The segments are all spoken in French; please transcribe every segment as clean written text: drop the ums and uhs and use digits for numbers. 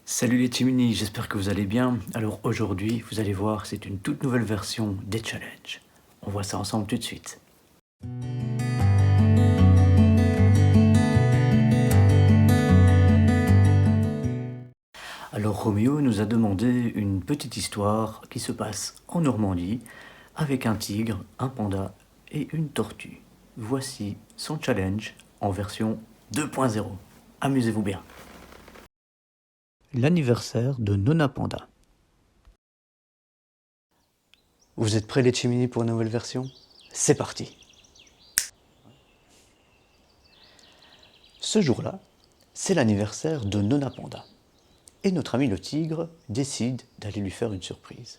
Salut les Chimini, j'espère que vous allez bien. Alors aujourd'hui, vous allez voir, c'est une toute nouvelle version des challenges. On voit ça ensemble tout de suite. Alors Roméo nous a demandé une petite histoire qui se passe en Normandie avec un tigre, un panda et une tortue. Voici son challenge en version 2.0. Amusez-vous bien. L'anniversaire de Nona Panda. Vous êtes prêts les Chimini pour une nouvelle version? C'est parti! Ce jour-là, c'est l'anniversaire de Nona Panda. Et notre ami le tigre décide d'aller lui faire une surprise.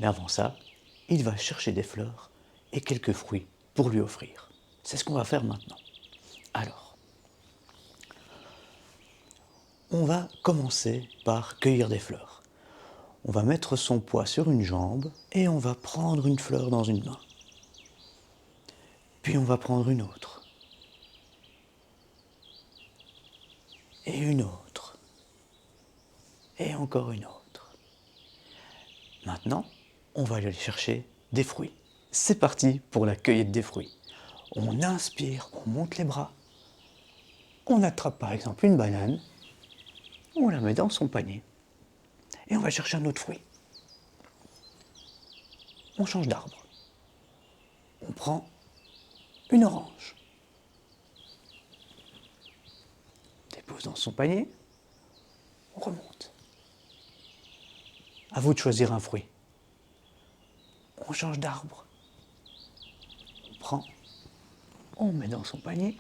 Mais avant ça, il va chercher des fleurs et quelques fruits pour lui offrir. C'est ce qu'on va faire maintenant. Alors, on va commencer par cueillir des fleurs. On va mettre son poids sur une jambe et on va prendre une fleur dans une main. Puis on va prendre une autre. Et une autre. Et encore une autre. Maintenant, on va aller chercher des fruits. C'est parti pour la cueillette des fruits. On inspire, on monte les bras. On attrape par exemple une banane, on la met dans son panier et on va chercher un autre fruit. On change d'arbre. On prend une orange. Dépose dans son panier, on remonte. À vous de choisir un fruit. On change d'arbre. On prend, on met dans son panier.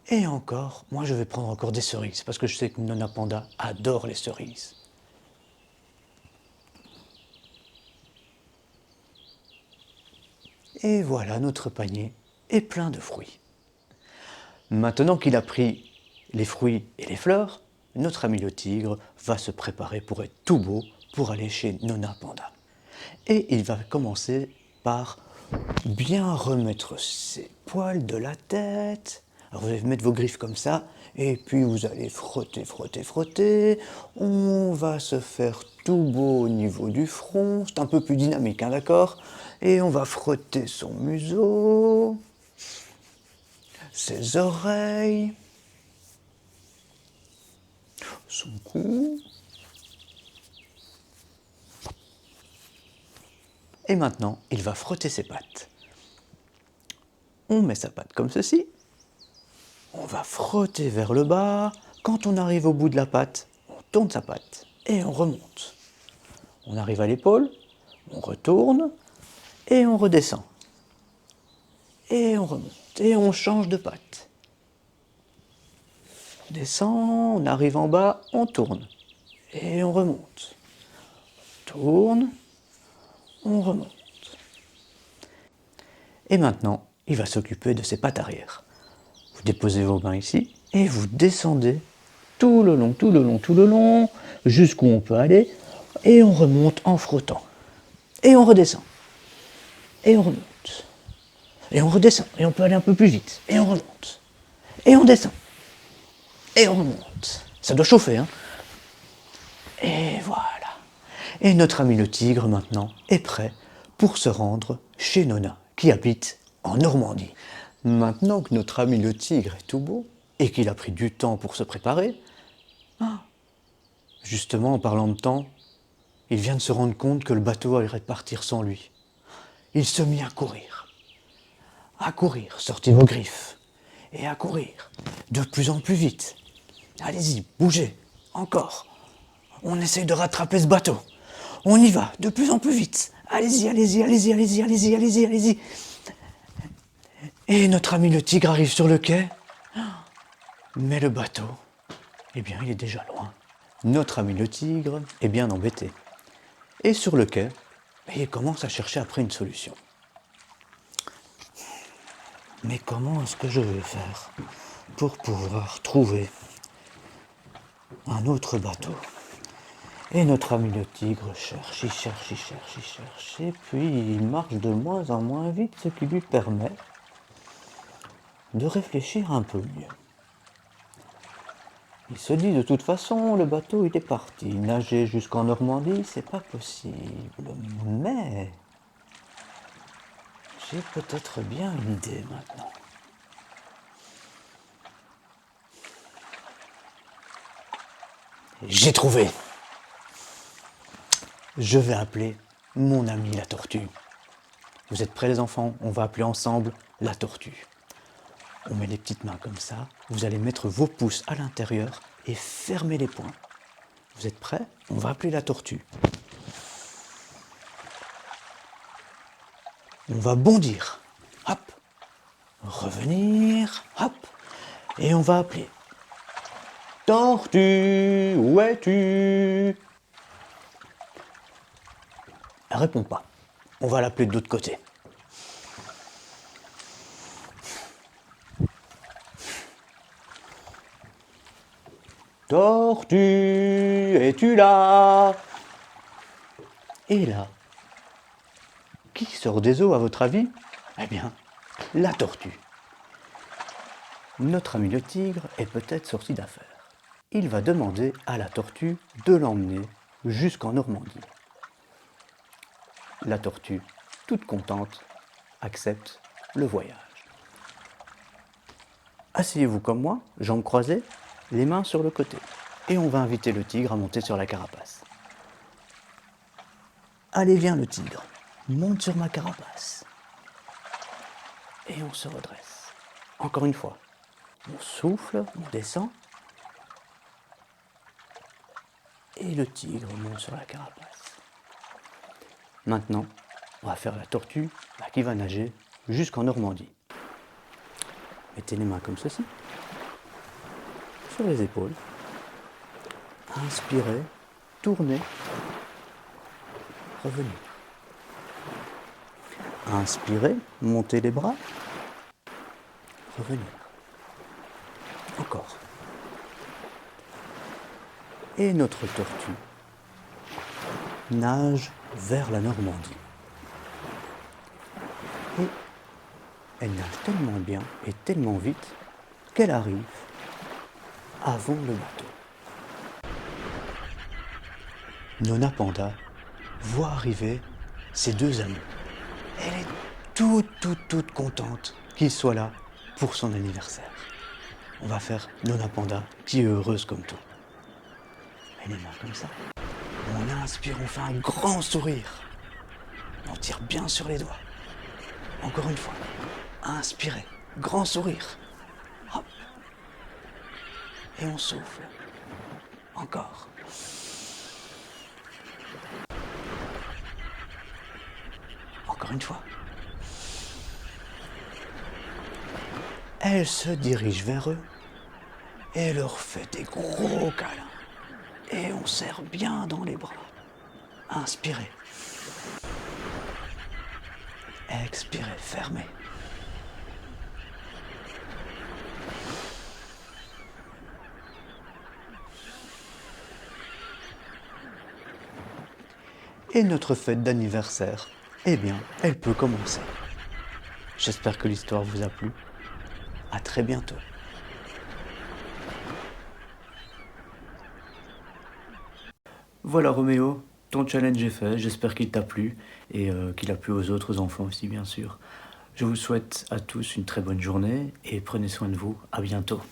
Et encore, moi je vais prendre encore des cerises, parce que je sais que Nona Panda adore les cerises. Et voilà, notre panier est plein de fruits. Maintenant qu'il a pris les fruits et les fleurs, notre ami le tigre va se préparer pour être tout beau pour aller chez Nona Panda. Et il va commencer par bien remettre ses poils de la tête. Alors vous allez mettre vos griffes comme ça, et puis vous allez frotter, frotter, frotter. On va se faire tout beau au niveau du front, c'est un peu plus dynamique, hein, d'accord? Et on va frotter son museau, ses oreilles, son cou. Et maintenant, il va frotter ses pattes. On met sa patte comme ceci. On va frotter vers le bas. Quand on arrive au bout de la patte, on tourne sa patte et on remonte. On arrive à l'épaule, on retourne et on redescend. Et on remonte et on change de patte. On descend, on arrive en bas, on tourne et on remonte. On tourne, on remonte. Et maintenant, il va s'occuper de ses pattes arrière. Vous déposez vos mains ici et vous descendez tout le long, tout le long, tout le long, jusqu'où on peut aller, et on remonte en frottant. Et on redescend. Et on remonte. Et on redescend. Et on peut aller un peu plus vite. Et on remonte. Et on descend. Et on remonte. Ça doit chauffer, hein? Et voilà. Et notre ami le tigre, maintenant, est prêt pour se rendre chez Nona, qui habite en Normandie. Maintenant que notre ami le tigre est tout beau, et qu'il a pris du temps pour se préparer, justement, en parlant de temps, il vient de se rendre compte que le bateau allait partir sans lui. Il se mit à courir. À courir, sortez vos griffes. Et à courir, de plus en plus vite. Allez-y, bougez, encore. On essaye de rattraper ce bateau. On y va, de plus en plus vite. Allez-y, allez-y, allez-y, allez-y, allez-y, allez-y, allez-y. Et notre ami le tigre arrive sur le quai. Mais le bateau, eh bien, il est déjà loin. Notre ami le tigre est bien embêté. Et sur le quai, il commence à chercher après une solution. Mais comment est-ce que je vais faire pour pouvoir trouver un autre bateau? Et notre ami le tigre cherche, il cherche, il cherche, il cherche, et puis il marche de moins en moins vite, ce qui lui permet de réfléchir un peu mieux. Il se dit de toute façon, le bateau il est parti. Nager jusqu'en Normandie, c'est pas possible. Mais j'ai peut-être bien une idée maintenant. J'ai trouvé. Je vais appeler mon ami la tortue. Vous êtes prêts les enfants? On va appeler ensemble la tortue. On met les petites mains comme ça. Vous allez mettre vos pouces à l'intérieur et fermer les poings. Vous êtes prêts? On va appeler la tortue. On va bondir. Hop. Revenir. Hop. Et on va appeler. Tortue, où es-tu? Elle répond pas. On va l'appeler de l'autre côté. Tortue, es-tu là? Et là, qui sort des eaux à votre avis? Eh bien, la tortue. Notre ami le tigre est peut-être sorti d'affaire. Il va demander à la tortue de l'emmener jusqu'en Normandie. La tortue, toute contente, accepte le voyage. Asseyez-vous comme moi, jambes croisées, les mains sur le côté. Et on va inviter le tigre à monter sur la carapace. Allez, viens le tigre, monte sur ma carapace. Et on se redresse. Encore une fois. On souffle, on descend. Et le tigre monte sur la carapace. Maintenant, on va faire la tortue qui va nager jusqu'en Normandie. Mettez les mains comme ceci, sur les épaules. Inspirez, tournez, revenez. Inspirez, montez les bras, revenez. Encore. Et notre tortue nage vers la Normandie. Et elle nage tellement bien et tellement vite qu'elle arrive avant le bateau. Nona Panda voit arriver ses deux amis. Elle est toute contente qu'il soit là pour son anniversaire. On va faire Nona Panda qui est heureuse comme tout. Et les mains comme ça. On inspire, on fait un grand sourire. On tire bien sur les doigts. Encore une fois. Inspirez, grand sourire. Hop. Et on souffle. Encore. Encore une fois. Elle se dirige vers eux et leur fait des gros câlins. Et on serre bien dans les bras. Inspirez. Expirez, fermez. Et notre fête d'anniversaire, eh bien, elle peut commencer. J'espère que l'histoire vous a plu. À très bientôt. Voilà Roméo, ton challenge est fait, j'espère qu'il t'a plu et qu'il a plu aux autres enfants aussi bien sûr. Je vous souhaite à tous une très bonne journée et prenez soin de vous, à bientôt.